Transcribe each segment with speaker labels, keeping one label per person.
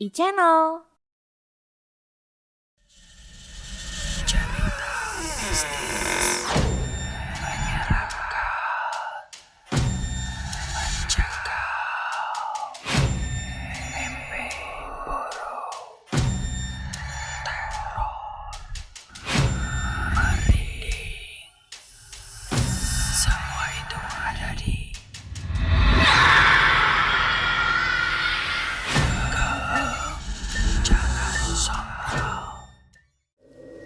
Speaker 1: e-channel.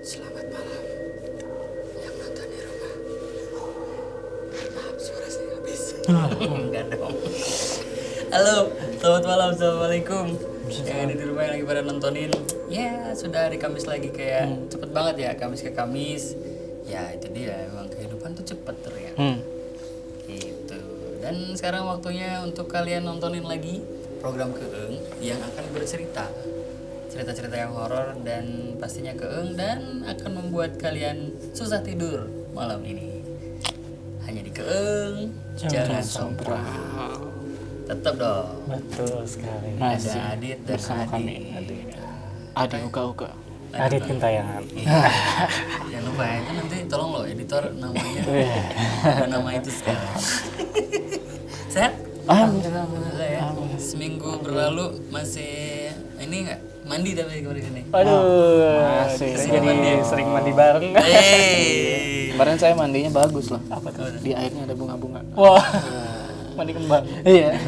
Speaker 2: Selamat malam yang nonton di rumah. Maaf suara saya habis.
Speaker 3: Enggak dong. Halo, selamat malam, assalamualaikum. Yang ada di rumah yang lagi pada nontonin. Ya, sudah hari Kamis lagi kayak cepet banget ya, Kamis ke Kamis. Ya itu dia, emang kehidupan tuh cepet ternyata. Gitu. Dan sekarang waktunya untuk kalian nontonin lagi program Keeng yang akan bercerita cerita-cerita yang horor dan pastinya Keeng dan akan membuat kalian susah tidur malam ini. Hanya di Keeng, jangan sompral. Tetap dong.
Speaker 4: Betul sekali.
Speaker 3: Ada Adit dan
Speaker 4: bersama kami.
Speaker 5: Adik uka-uka.
Speaker 4: Adit Kintayangan.
Speaker 3: Iya. Jangan lupa ya, itu nanti tolong lo editor namanya. Nama itu sekarang. Sehat? Alhamdulillah ya. Seminggu berlalu masih ini nggak mandi tapi kemarin sini.
Speaker 4: Aduh,
Speaker 5: Masih.
Speaker 4: kita jadi sering mandi bareng.
Speaker 5: Kemarin saya mandinya bagus loh.
Speaker 4: Apa tuh?
Speaker 5: Di airnya ada bunga-bunga.
Speaker 4: Wah, mandi kembang.
Speaker 5: Iya.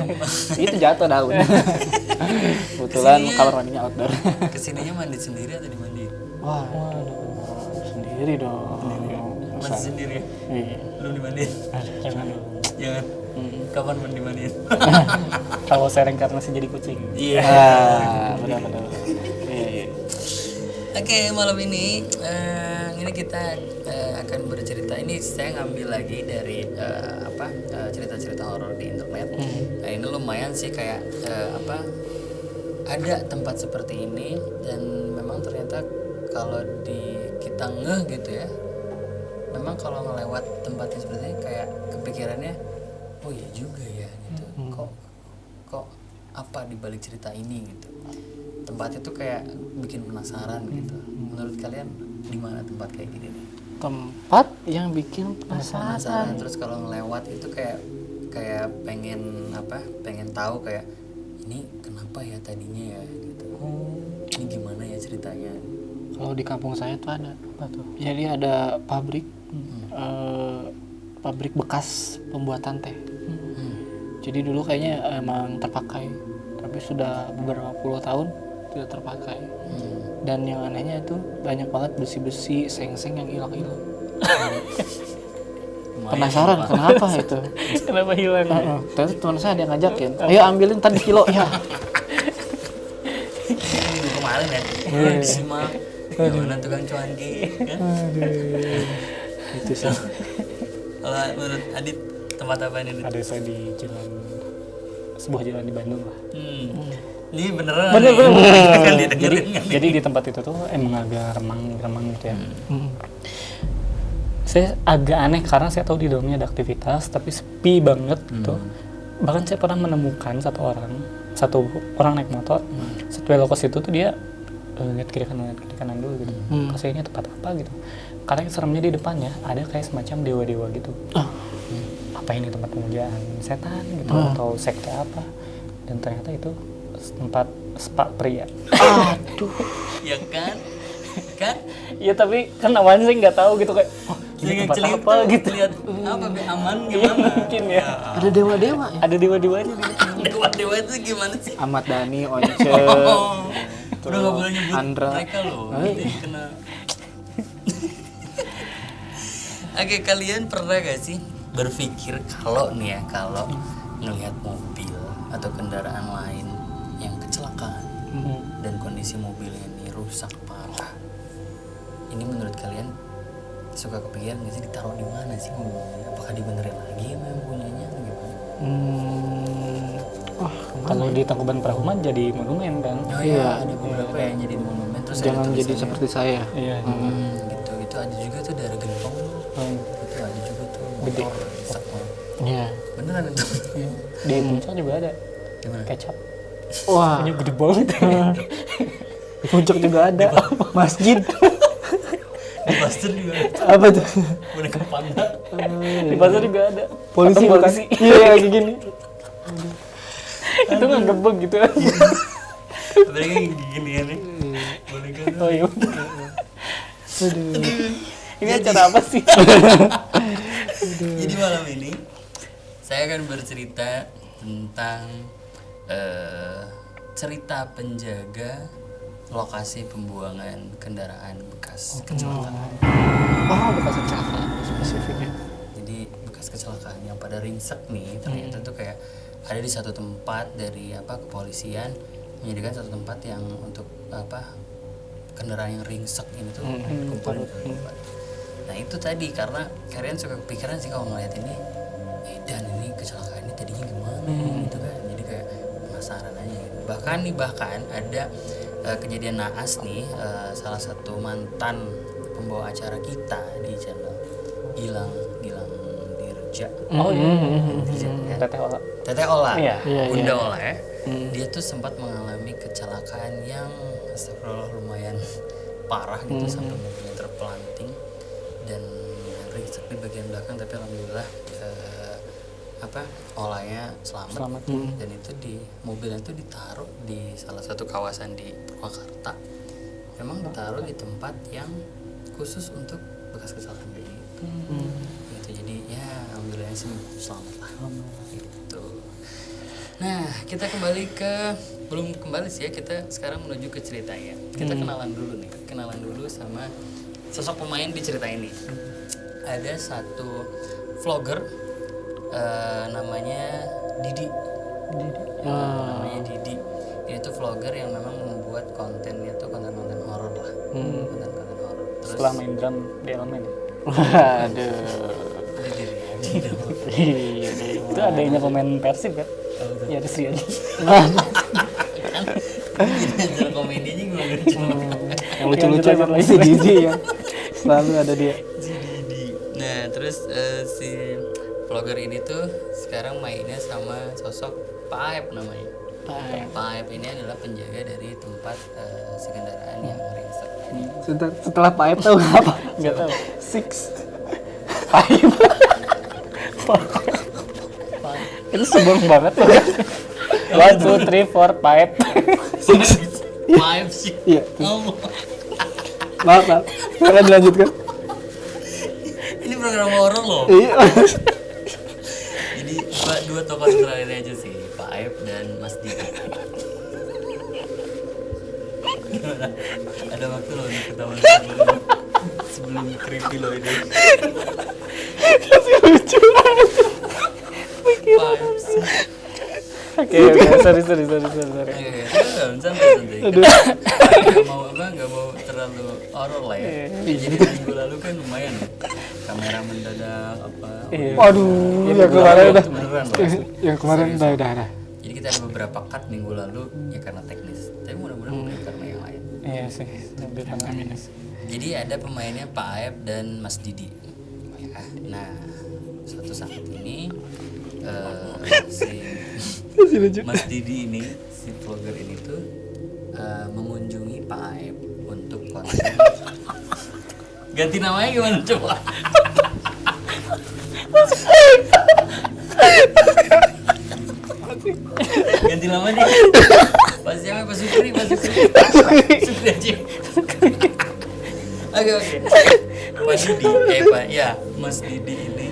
Speaker 5: Itu jatuh daun. Kebetulan kamar mandinya outdoor.
Speaker 3: Kesininya mandi sendiri atau dimandiin?
Speaker 5: Wah, sendiri dong.
Speaker 3: Mandi sendiri ya?
Speaker 5: Iya.
Speaker 3: Belum dimandiin?
Speaker 4: Jangan.
Speaker 3: Jangan. Kapan mandi mandiin?
Speaker 4: Kalau saya reinkarnasi jadi kucing.
Speaker 3: Iya.
Speaker 5: Benar-benar. Iya, iya.
Speaker 3: Oke, malam ini kita akan bercerita. Ini saya ngambil lagi dari cerita-cerita horor di internet. Nah, ini lumayan sih kayak ada tempat seperti ini dan memang ternyata kalau kita ngeh gitu ya. Memang kalau ngelewat tempatnya seperti ini kayak kepikirannya, oh iya juga ya gitu. Kok apa di balik cerita ini gitu. Tempatnya tuh kayak bikin penasaran gitu. Menurut kalian di mana tempat kayak gini nih?
Speaker 5: Tempat yang bikin penasaran.
Speaker 3: Terus kalau ngelewat itu kayak pengen tahu kayak ini kenapa ya tadinya ya gitu. Ini gimana ya ceritanya?
Speaker 5: Kalau di kampung saya tuh ada. Apa tuh? Jadi ada pabrik. Pabrik bekas pembuatan teh. Jadi dulu kayaknya emang terpakai, tapi sudah beberapa puluh tahun tidak terpakai. Dan yang anehnya itu banyak banget besi-besi, seng-seng yang hilang-hilang. Penasaran kenapa itu?
Speaker 4: Kenapa hilang?
Speaker 5: Terus teman saya ada yang ngajakin, ayo ambilin tadi kilo ya.
Speaker 3: Minggu kemarin ya, disimak gimana tukang cuanki kan?
Speaker 5: Itu sih.
Speaker 3: Kalau menurut Adit tempat apa ini?
Speaker 4: Ada saya di sebuah jalan di Bandung lah.
Speaker 3: Ini beneran.
Speaker 4: Bener.
Speaker 3: Kan didengerin kan?
Speaker 4: Jadi di tempat itu tuh emang agak remang gitu ya. Saya agak aneh karena saya tahu di dalamnya ada aktivitas tapi sepi banget gitu. Bahkan saya pernah menemukan satu orang naik motor, satu belok ke situ tuh dia lihat kiri kanan dulu gitu. Kasih ini tempat apa gitu. Karena yang seremnya di depannya ada kayak semacam dewa-dewa gitu. Apa ini tempat pemujaan setan gitu atau sekte apa? Dan ternyata itu tempat spa pria.
Speaker 5: Aduh.
Speaker 3: Ya kan? Kan?
Speaker 4: Iya tapi kan namanya sih nggak tahu gitu kayak ini tempat apa gitu.
Speaker 3: Lihat apa be aman gimana?
Speaker 4: Mungkin ya.
Speaker 5: Ada dewa-dewa ya?
Speaker 4: Ada dewa-dewanya di
Speaker 3: Dewa-dewa itu gimana sih?
Speaker 5: Ahmad Dhani, Once,
Speaker 3: Udah nggak boleh nyebut
Speaker 5: Andra.
Speaker 3: mereka loh. Nanti kena. Oke, kalian pernah gak sih berpikir kalau ngelihat mobil atau kendaraan lain yang kecelakaan dan kondisi mobilnya ini rusak parah, ini menurut kalian suka kepikiran nggak sih ditaruh di mana sih mobilnya? Apakah dibenerin lagi sama yang punyanya atau gimana?
Speaker 4: Kalau di Tangkuban Perahu mah jadi monumen kan.
Speaker 3: Oh iya, ada beberapa yang jadi monumen terus
Speaker 5: Jangan
Speaker 3: ada
Speaker 5: jadi
Speaker 3: tulisannya.
Speaker 5: seperti saya.
Speaker 4: Iya.
Speaker 3: Gitu itu ada juga tuh dari gentong itu ada juga tuh
Speaker 4: Gede.
Speaker 3: motor rusak banget.
Speaker 5: Iya.
Speaker 3: Beneran itu?
Speaker 4: Di Puncak juga ada
Speaker 3: Gimana?
Speaker 4: kecap.
Speaker 5: Wah,
Speaker 4: Ini gede banget.
Speaker 5: di puncak juga ada masjid.
Speaker 3: Di pasar juga
Speaker 5: Apa tuh?
Speaker 3: boneka panda.
Speaker 4: Di pasar juga ada.
Speaker 5: Polisi
Speaker 4: Patung
Speaker 5: bukan?
Speaker 4: Bekasi.
Speaker 5: Iya kayak gini.
Speaker 4: Itu nggak gebek gitu aja.
Speaker 3: Mereka gini ya nih. Boneka tuh.
Speaker 4: Oh iya.
Speaker 5: Aduh.
Speaker 4: Ini acara apa sih?
Speaker 3: Jadi malam ini saya akan bercerita tentang cerita penjaga lokasi pembuangan kendaraan bekas kecelakaan.
Speaker 5: Oh, bekas kecelakaan spesifiknya.
Speaker 3: Jadi bekas kecelakaan yang pada ringsek nih ternyata tuh kayak ada di satu tempat dari kepolisian menyediakan satu tempat yang untuk kendaraan yang ringsek ini tuh kumpulin di satu tempat. Nah itu tadi karena kalian suka kepikiran sih kalau ngeliat ini, dan ini kecelakaan ini tadinya gimana gitu kan, jadi kayak penasaran aja gitu. Bahkan ada kejadian naas nih, salah satu mantan pembawa acara kita di channel Gilang Dirja.
Speaker 4: Oh iya.
Speaker 3: Dirja, ya. Teteh Ola,
Speaker 4: Iya.
Speaker 3: Bunda Ola ya. Dia tuh sempat mengalami kecelakaan yang astagfirullah lumayan parah gitu, sampai mobilnya terpelanting dan ringsek di bagian belakang, tapi alhamdulillah olanya selamat. Dan itu di mobilnya itu ditaruh di salah satu kawasan di Purwakarta. Memang ditaruh di tempat yang khusus untuk bekas kecelakaan kayak gitu. Gitu, jadi ya alhamdulillah sih selamat lah. Gitu. Nah kita belum kembali sih ya, kita sekarang menuju ke ceritanya. Kita kenalan dulu sama sosok pemain di cerita ini. Ada satu vlogger namanya Didi. Namanya Didi. Dia tuh vlogger yang memang membuat kontennya tuh konten-konten horor lah. Konten-konten horor. Terus
Speaker 4: Setelah main drum di elemen.
Speaker 5: Waduh. Iya,
Speaker 4: Itu adanya pemain Persib kan? Iya, ada Sri aja.
Speaker 3: jadi acara komedinya gue lucu.
Speaker 5: Yang lucu-lucu emang si Didi ya. Selalu ada dia.
Speaker 3: Si Didi. Nah terus si vlogger ini tuh sekarang mainnya sama sosok Pak Aep namanya. Pak Aep ini adalah penjaga dari tempat si kendaraan yang ringsek tadi.
Speaker 5: Setelah Pak Aep tahu apa?
Speaker 4: Enggak tahu.
Speaker 5: Six. Aep.
Speaker 4: Itu subang banget loh. 1, 2, 3, 4, 5.
Speaker 3: Pak Aep sih.
Speaker 5: Iya.
Speaker 3: Oh,
Speaker 5: Maaf. Karena dilanjutkan.
Speaker 3: ini program horor loh.
Speaker 5: Iya.
Speaker 3: Jadi dua tokoh terakhir aja sih, Pak Aep dan Mas Didi. Gimana? Ada waktu loh untuk ketahuan sebelum creepy lo ini.
Speaker 5: Lucu.
Speaker 3: Pak Aep sih.
Speaker 4: Oke, sorry.
Speaker 3: Oke, santai. Nggak mau terlalu horor lah ya. Jadi minggu lalu kan lumayan kamera mendadak
Speaker 5: Waduh, yang kemarin udah.
Speaker 3: beneran loh.
Speaker 5: Yang kemarin udah.
Speaker 3: Jadi kita ada beberapa cut minggu lalu ya karena teknis. Tapi mudah-mudahan bukan karena yang lain.
Speaker 4: Iya sih, lebih amin.
Speaker 3: Jadi ada pemainnya Pak Aep dan Mas Didi. Ya, nah suatu saat ini si Mas Didi ini, si vlogger ini tuh mengunjungi Pak Aep untuk konten. Ganti namanya gimana coba? Ganti nama nih. Pak siapa? Pak Sukri aja. Oke. Pak Didi, Mas Didi ini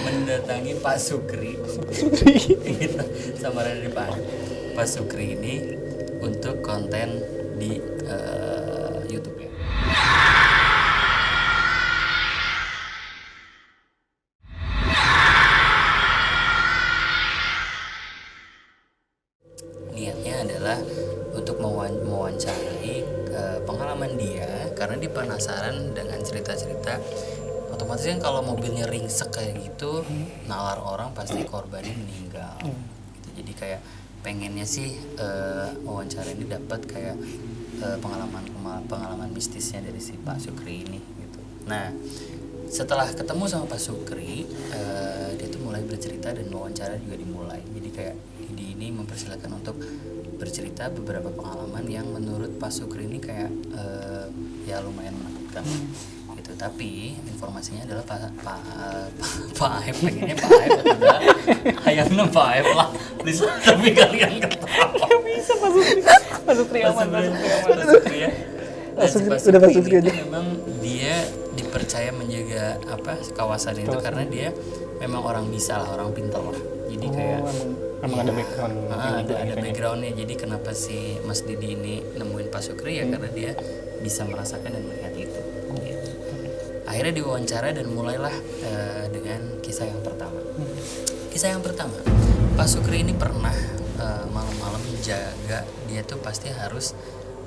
Speaker 3: mendatangi Pak Sukri. Samaran dari Pak Sukri ini untuk konten di YouTube-nya. Niatnya adalah untuk mewawancarai pengalaman dia karena dia penasaran dengan cerita-cerita. Otomatis kan kalau mobilnya ringsek kayak gitu, nalar orang pasti korbannya meninggal. Gitu. Jadi kayak pengennya sih wawancara ini dapat kayak pengalaman mistisnya dari si Pak Sukri ini gitu. Nah setelah ketemu sama Pak Sukri, dia tuh mulai bercerita dan wawancara juga dimulai. Jadi kayak Didi ini mempersilahkan untuk bercerita beberapa pengalaman yang menurut Pak Sukri ini kayak ya lumayan menakutkan gitu. Tapi informasinya adalah Pak Aep pengennya Pak Aep atau udah ayamnya Pak Aep lah bisa, tapi kalian ketawa.
Speaker 4: Bisa masuk triaman.
Speaker 3: Pak Sukri ya. Dan si Pak
Speaker 4: udah Pak
Speaker 3: Sukri
Speaker 4: Sukri
Speaker 3: ini
Speaker 4: aja.
Speaker 3: memang dia dipercaya menjaga kawasan itu karena dia memang orang bisa lah, orang pintar lah. Jadi kayak
Speaker 4: emang ada background.
Speaker 3: ada backgroundnya. Jadi kenapa si Mas Didi ini nemuin Pak Sukri ya karena dia bisa merasakan dan melihat itu. Gitu. Akhirnya diwawancara dan mulailah dengan kisah yang pertama. Kisah yang pertama, Pak Sukri ini pernah malam-malam jaga, dia tuh pasti harus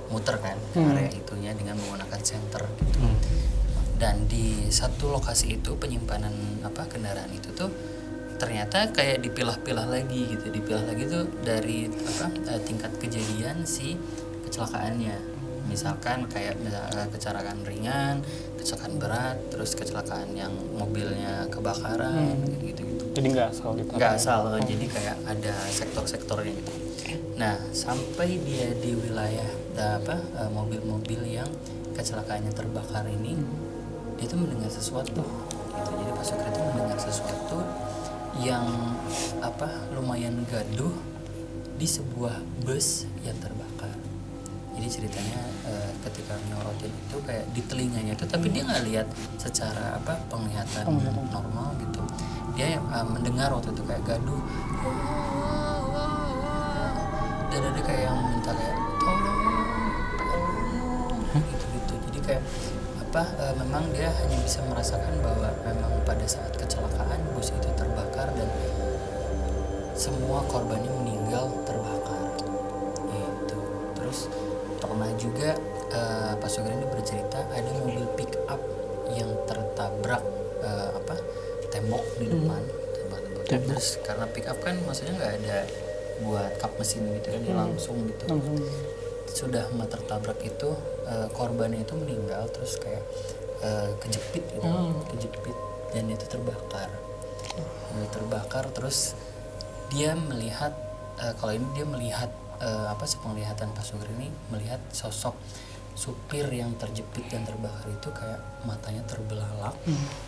Speaker 3: muter kan ke area itunya dengan menggunakan senter gitu. Dan di satu lokasi itu penyimpanan kendaraan itu tuh ternyata kayak dipilah-pilah lagi gitu, tuh dari tingkat kejadian si kecelakaannya. Misalkan kayak kecelakaan ringan, kecelakaan berat, terus kecelakaan yang mobilnya kebakaran gitu.
Speaker 4: Jadi nggak asal gitu.
Speaker 3: Nggak asal, jadi kayak ada sektor-sektornya gitu. Nah, sampai dia di wilayah mobil-mobil yang kecelakaannya terbakar ini, dia tuh mendengar sesuatu gitu. Jadi Pak Sukri itu mendengar sesuatu yang lumayan gaduh di sebuah bus yang terbakar. Jadi ceritanya ketika nyorotin itu kayak di telinganya itu, tapi dia nggak lihat secara penglihatan normal gitu. Dia mendengar waktu itu kayak gaduh, dan ada kayak yang minta kayak tolong gitu. Jadi kayak memang dia hanya bisa merasakan bahwa memang pada saat kecelakaan bus itu terbakar dan semua korbannya meninggal terbakar gitu. Terus pernah juga Pak Sugeng ini bercerita ada mobil pick up yang tertabrak tembok di depan, tembok. Terus karena pick up kan maksudnya nggak ada buat kap mesin gitu kan, dia langsung gitu. Sudah tertabrak itu korbannya itu meninggal, terus kayak kejepit gitu, kejepit dan itu terbakar. Terus dia melihat kalau ini dia melihat sepenglihatan Pak Sugeng ini melihat sosok supir yang terjepit dan terbakar itu kayak matanya terbelalak,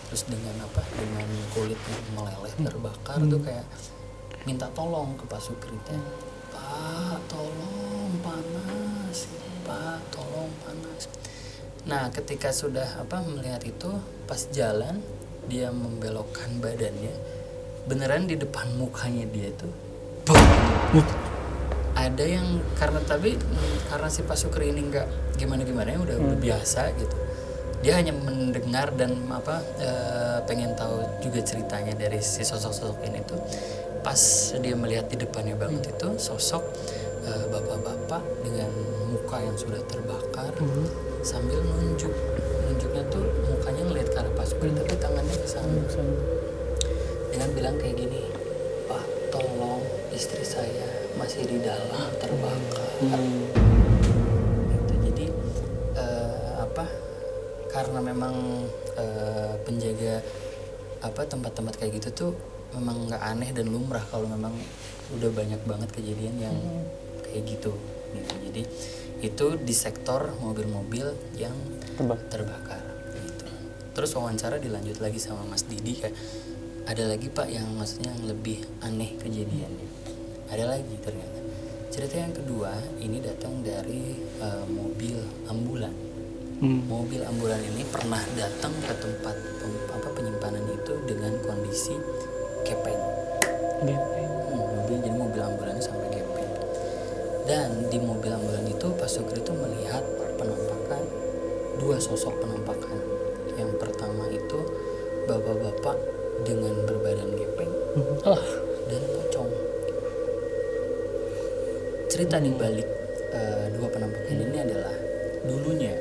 Speaker 3: terus dengan kulit yang meleleh terbakar tuh kayak minta tolong ke Pak Sugeng, Pak tolong panas, Pak tolong panas. Nah ketika sudah melihat itu, pas jalan dia membelokkan badannya, beneran di depan mukanya dia tuh ada yang karena si Pak Sukri ini nggak gimana ya, udah biasa gitu, dia hanya mendengar dan pengen tahu juga ceritanya dari si sosok ini tuh. Pas dia melihat di depannya banget itu sosok bapak-bapak dengan muka yang sudah terbakar sambil nunjuknya tuh mukanya ngeliat ke arah Pak Sukri tapi tangannya ke sana dengan bilang kayak gini, Pak tolong istri saya masih di dalam terbakar. Gitu. Jadi karena memang penjaga tempat-tempat kayak gitu tuh memang nggak aneh dan lumrah kalau memang udah banyak banget kejadian yang kayak gitu. Jadi itu di sektor mobil-mobil yang terbakar gitu. Terus wawancara dilanjut lagi sama Mas Didi, kayak ada lagi Pak yang maksudnya yang lebih aneh kejadiannya. Ada lagi ternyata. Cerita yang kedua ini datang dari mobil ambulan. Mobil ambulan ini pernah datang ke tempat penyimpanan itu dengan kondisi gepeng. Jadi mobil ambulannya sampai gepeng. Dan di mobil ambulan itu Pak Sugeng itu melihat penampakan, dua sosok penampakan. Yang pertama itu bapak-bapak dengan berbadan gepeng dan pocong. Cerita di balik dua penampakan ini adalah dulunya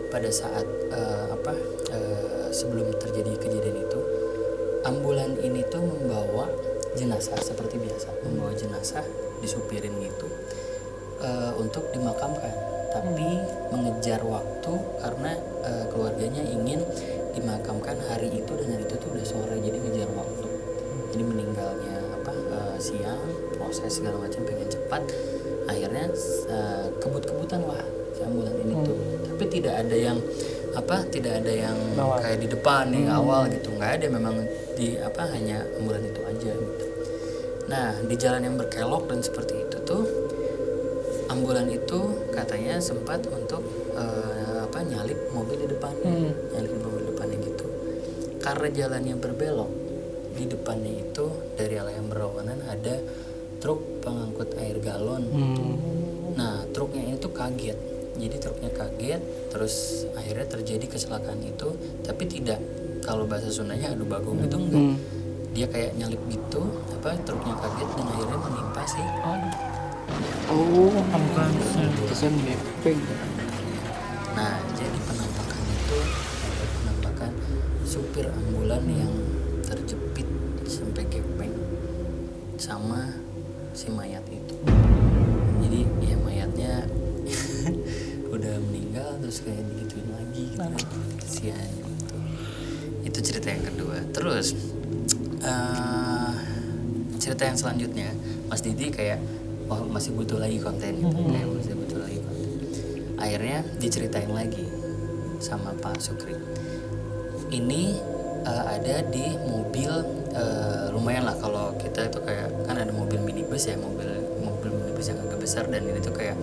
Speaker 3: pada saat sebelum terjadi kejadian itu, ambulan ini tuh membawa jenazah seperti biasa, membawa jenazah disupirin gitu untuk dimakamkan, tapi mengejar waktu karena keluarganya ingin dimakamkan hari itu dan hari itu tuh udah sore, jadi ngejar waktu. Jadi meninggalnya siang, proses segala macam, pengen cepat. Akhirnya kebut-kebutan lah si ambulan ini tuh. Tapi tidak ada yang kayak di depan nih awal gitu, nggak ada, memang di hanya ambulan itu aja gitu. Nah di jalan yang berkelok dan seperti itu tuh, ambulan itu katanya sempat untuk nyalip mobil di depannya, nyalip mobil depannya gitu. Karena jalannya berbelok, di depannya itu dari arah yang berlawanan ada truk pengangkut air galon. Nah truknya itu kaget, jadi truknya kaget, terus akhirnya terjadi kecelakaan itu. Tapi tidak, kalau bahasa Sundanya adu bagong itu enggak, dia kayak nyalip gitu, truknya kaget dan akhirnya menimpa sih.
Speaker 5: Kesan mepeng.
Speaker 3: Nah jadi penampakan itu penampakan supir ambulan yang terjepit sampai gepeng sama si mayat itu. Jadi ya mayatnya udah meninggal terus kayak digituin lagi gitu. Kasihan gitu. Itu cerita yang kedua. Terus cerita yang selanjutnya, Mas Didi kayak masih butuh lagi konten gitu. Kayak masih butuh lagi konten. Akhirnya diceritain lagi sama Pak Sukri. Ini ada di mobil, lumayan lah kalau kita itu kayak kan ada mobil minibus ya, mobil minibus yang agak besar, dan ini tuh kayak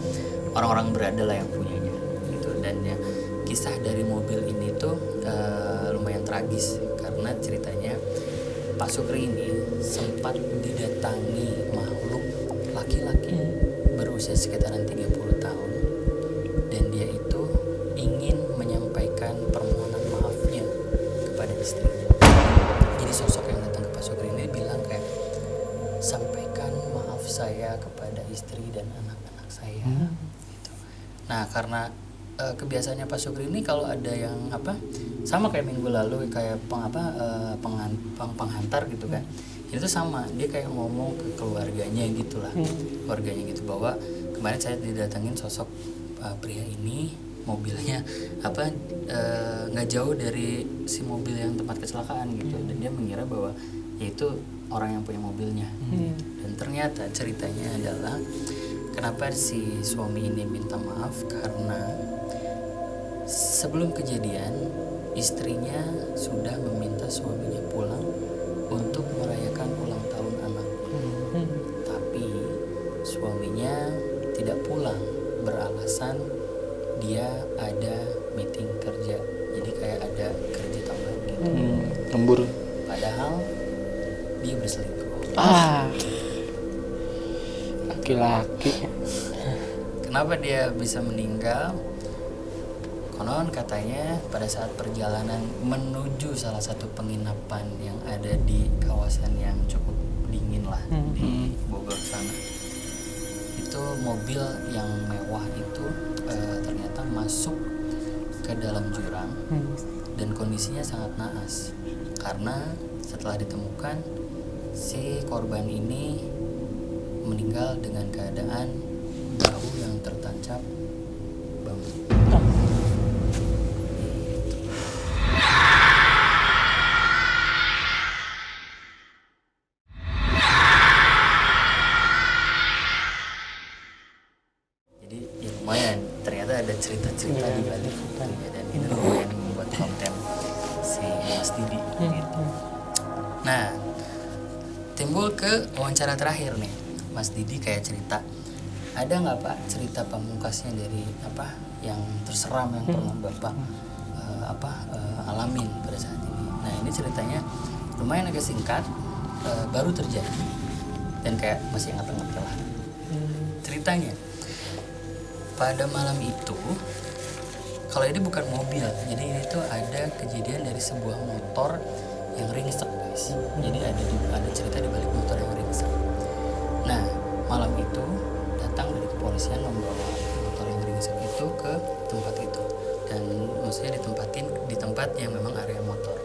Speaker 3: orang-orang berada lah yang punyanya gitu. Dan ya kisah dari mobil ini tuh lumayan tragis karena ceritanya Pak Sukri ini sempat didatangi makhluk laki-laki berusia sekitaran 30 tahun, dan dia itu ingin menyampaikan permohonan maafnya kepada istrinya. Jadi sosok yang datang ke Pak Sukri ini bilang kayak, sampaikan maaf saya kepada istri dan anak-anak saya gitu. Nah karena kebiasaannya Pak Sukri ini kalau ada yang sama kayak minggu lalu kayak penghantar gitu kan, itu sama, dia kayak ngomong ke keluarganya gitulah, keluarganya gitu, bahwa kemarin saya didatengin sosok pria ini, mobilnya nggak jauh dari si mobil yang tempat kecelakaan gitu, dan dia mengira bahwa yaitu orang yang punya mobilnya. Dan ternyata ceritanya adalah kenapa si suami ini minta maaf, karena sebelum kejadian istrinya sudah meminta suaminya pulang untuk merayakan ulang tahun anaknya. Tapi suaminya tidak pulang, beralasan dia ada meeting kerja, jadi kayak ada kerja tambahan gitu.
Speaker 5: Lembur.
Speaker 3: Padahal dia berselingkuh.
Speaker 5: Laki-laki.
Speaker 3: Kenapa dia bisa meninggal? Konon katanya pada saat perjalanan menuju salah satu penginapan yang ada di kawasan yang cukup dingin lah di Bogor sana, itu mobil yang mewah itu ternyata masuk ke dalam jurang dan kondisinya sangat naas, karena setelah ditemukan si korban ini meninggal dengan keadaan bahu yang tertancap bambu. Cerita di balik itu ya, dan ini lumayan membuat konten si Mas Didi gitu. Nah timbul ke wawancara terakhir nih, Mas Didi kayak cerita, ada nggak Pak cerita pamungkasnya dari yang terseram yang pernah Bapak alamin pada saat ini. Nah ini ceritanya lumayan agak singkat, baru terjadi dan kayak masih ingat-ingat lah. Ceritanya pada malam itu, kalau ini bukan mobil, jadi ini tuh ada kejadian dari sebuah motor yang ringsek guys. Jadi ada cerita di balik motor yang ringsek. Nah malam itu datang dari kepolisian membawa motor yang ringsek itu ke tempat itu, dan maksudnya ditempatin di tempat yang memang area motor.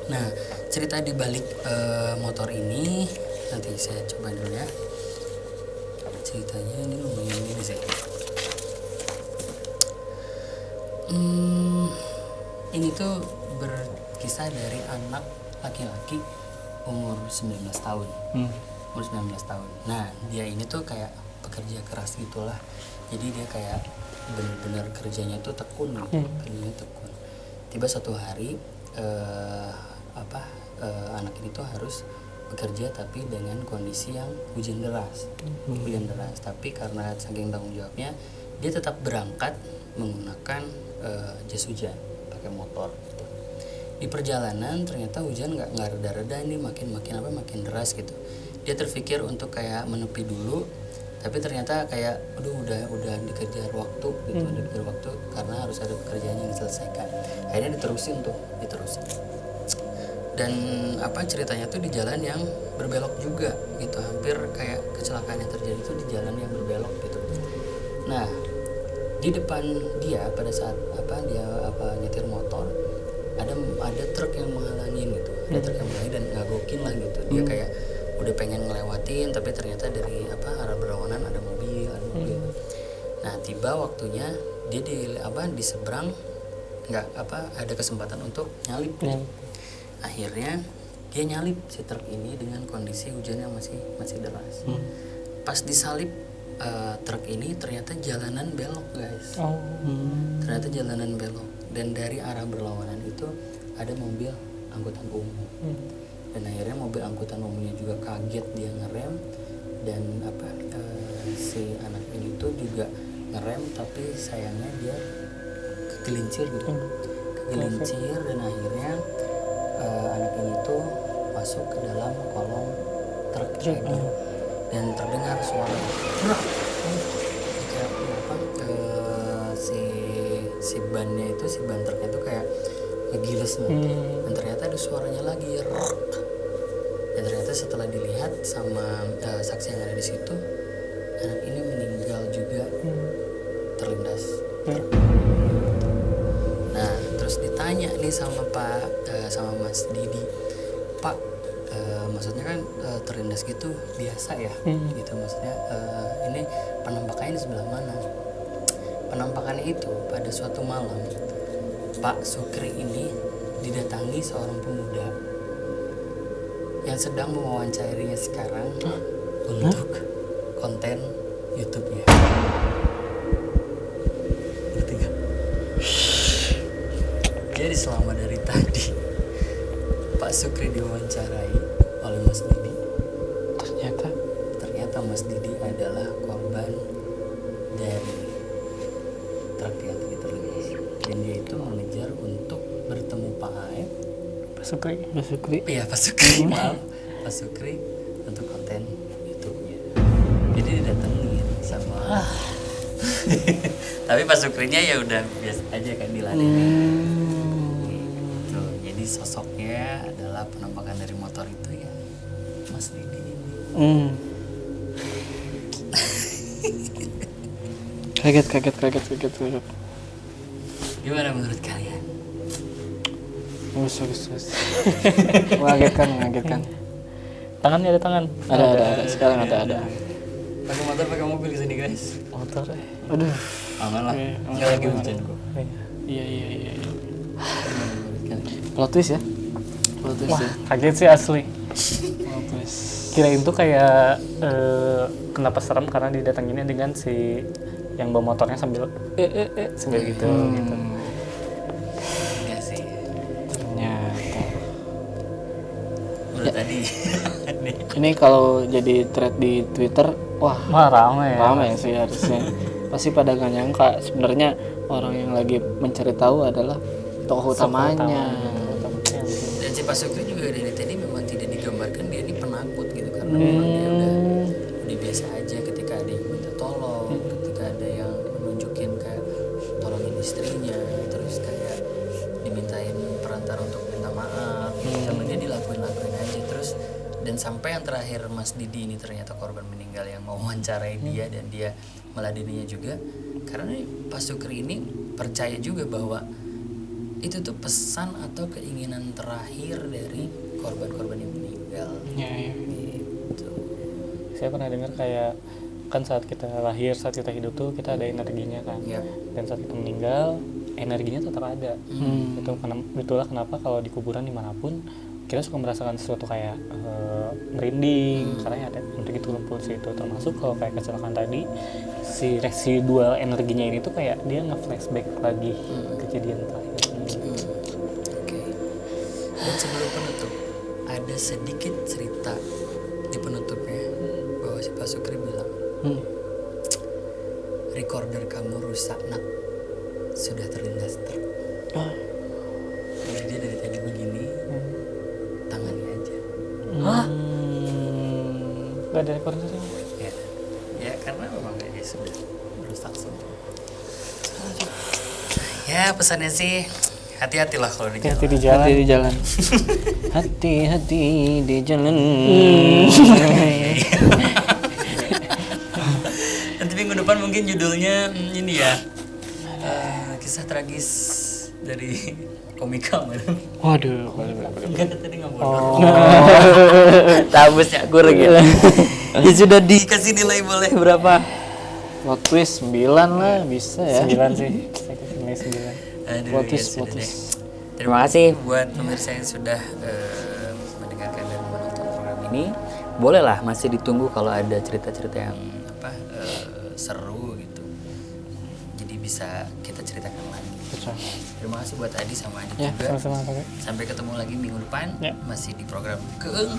Speaker 3: Nah cerita di balik motor ini nanti saya coba dulu ya. Ceritanya ini lumayan ini sih. Ini tuh berkisah dari anak laki-laki umur 19 tahun. umur 19 tahun. Nah dia ini tuh kayak pekerja keras gitulah, jadi dia kayak bener-bener kerjanya tuh tekun gitu, kerjanya tekun. Tiba satu hari anak ini tuh harus bekerja tapi dengan kondisi yang hujan deras. Tapi karena saking tanggung jawabnya dia tetap berangkat menggunakan jas hujan, pakai motor gitu. Di perjalanan ternyata hujan nggak reda-reda, ini makin deras gitu. Dia terpikir untuk kayak menepi dulu, tapi ternyata kayak udah dikejar waktu gitu, dikejar waktu karena harus ada pekerjaan yang diselesaikan. Akhirnya diterusin. Dan ceritanya tuh di jalan yang berbelok juga gitu, hampir kayak kecelakaan yang terjadi itu di jalan yang berbelok gitu. Nah di depan dia pada saat dia nyetir motor ada truk yang menghalangi gitu, ada truk yang menghalangi dan ngagokin lah gitu. Dia kayak udah pengen ngelewatin tapi ternyata dari arah berlawanan ada mobil. Nah tiba waktunya dia di seberang nggak ada kesempatan untuk nyalip gitu. Akhirnya dia nyalip si truk ini dengan kondisi hujan yang masih deras. Pas disalip truk ini ternyata jalanan belok guys. Ternyata jalanan belok dan dari arah berlawanan itu ada mobil angkutan umum. Dan akhirnya mobil angkutan umumnya juga kaget, dia ngerem dan si anak ini tuh juga ngerem tapi sayangnya dia kegelincir gitu. Kegelincir dan akhirnya anak ini tuh masuk ke dalam kolong truk lagi dan terdengar suara si bannya itu, si ban truknya itu kayak ngegiles dan ternyata ada suaranya lagi dan ternyata setelah dilihat sama saksi yang ada di situ, anak ini meninggal juga terlindas truk. Nah terus ditanya nih sama sama Mas Didi, Pak, maksudnya kan terlindas gitu biasa ya, gitu maksudnya ini penampakannya di sebelah mana? Penampakannya itu pada suatu malam Pak Sukri ini didatangi seorang pemuda yang sedang mewawancarinya sekarang untuk konten YouTube-nya. Ngerti gak? Jadi selama dari tadi Pak Sukri diwawancarai oleh Mas Didi. Ternyata Mas Didi adalah korban dari truk yang terlindas. Dan dia itu mengejar untuk bertemu Pak Aep. Pak Sukri. Iya Pak Sukri, maaf. Pak Sukri untuk konten YouTube-nya. Jadi didatengin sama. Tapi Pak Sukrinya ya udah biasa aja kan diladenin. Gitu. Jadi sosoknya adalah penampakan dari motor itu ya Mas Didi ini.
Speaker 5: Kaget.
Speaker 3: Gimana menurut kalian?
Speaker 5: Bagus. Mengagetkan.
Speaker 4: Tangannya ada tangan.
Speaker 5: Ada. Sekarang ada.
Speaker 3: Pakai motor, pakai mobil kesini guys.
Speaker 4: Motor.
Speaker 5: Aduh.
Speaker 3: Aman lah. Nggak lagi hujan kok.
Speaker 5: Iya. Plot twist ya.
Speaker 4: Wah, kaget sih asli.
Speaker 5: Plot twist.
Speaker 4: Kirain tuh kayak kenapa serem karena didatanginnya dengan si yang bawa motornya sambil gitu.
Speaker 3: Enggak sih.
Speaker 5: Ternyata.
Speaker 3: Udah tadi.
Speaker 5: Ini kalau jadi thread di Twitter, wah ramai sih harusnya. Pasti pada gak nyangka sebenarnya orang yang lagi mencari tahu adalah tokoh utamanya.
Speaker 3: Dan si Pak Sukri juga dari tadi memang tidak digambarkan dia ini penakut gitu, karena memang dia udah biasa aja ketika ada yang minta tolong, ketika ada yang nunjukin kayak tolongin istrinya, terus kayak dimintain perantara untuk minta maaf, sama dia dilakuin aja terus. Dan sampai yang terakhir Mas Didi ini ternyata korban meninggal yang mau mewawancarai dia dan dia meladeninya juga, karena Pak Sukri ini percaya juga bahwa itu tuh pesan atau keinginan terakhir dari korban-korban yang meninggal.
Speaker 5: Iya.
Speaker 3: Gitu.
Speaker 4: Saya pernah dengar kayak kan saat kita lahir, saat kita hidup tuh kita ada energinya kan.
Speaker 3: Yep.
Speaker 4: Dan saat kita meninggal energinya tetap ada. Itulah kenapa kalau di kuburan dimanapun kita suka merasakan sesuatu kayak merinding karena ya ada energi terkumpul di situ. Termasuk kalau kayak kecelakaan tadi, si residual energinya ini tuh kayak dia nge-flashback lagi kejadian terakhir.
Speaker 3: Oke. Dan sebelum penutup, ada sedikit cerita di penutupnya bahwa si Pak Sukri bilang, recorder kamu rusak nak, sudah terlindas truk.
Speaker 5: Ah,
Speaker 3: Jadi dia dari tadi begini, tangannya aja.
Speaker 4: Gak ada rekordernya.
Speaker 3: Ya, ya karena memang kayaknya sudah rusak semua. Ya pesannya sih hati-hatilah kalau di jalan.
Speaker 4: Hati di jalan.
Speaker 5: hati di jalan. Hati-hati di jalan.
Speaker 3: Nanti minggu depan mungkin judulnya ini ya, kisah tragis dari komika.
Speaker 5: Waduh,
Speaker 3: Enggak, tadi nggak bodoh. Tabus ya kurang ya. Ya sudah dikasih nilai boleh berapa?
Speaker 5: plot twist 9 lah bisa ya.
Speaker 4: 9 sih. Saya kasih nilai 9.
Speaker 3: Aduh,
Speaker 5: Plot
Speaker 3: ya
Speaker 5: twist,
Speaker 3: sudah
Speaker 5: plot
Speaker 3: deh.
Speaker 5: twist.
Speaker 3: Terima kasih buat pemirsa yang sudah mendengarkan dan menonton program ini. Bolehlah masih ditunggu kalau ada cerita-cerita yang seru gitu. Jadi bisa kita ceritakan lagi.
Speaker 5: Betul.
Speaker 3: Terima kasih buat Adi sama Adit
Speaker 5: Ya,
Speaker 3: juga.
Speaker 4: Sama-sama Pak.
Speaker 3: Sampai ketemu lagi minggu depan.
Speaker 4: Ya.
Speaker 3: Masih di program Keung.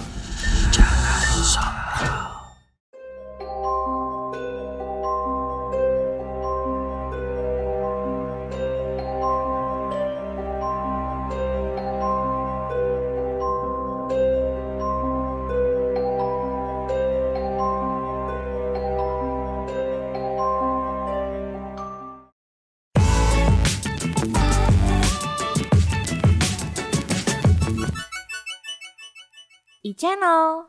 Speaker 1: 이 채널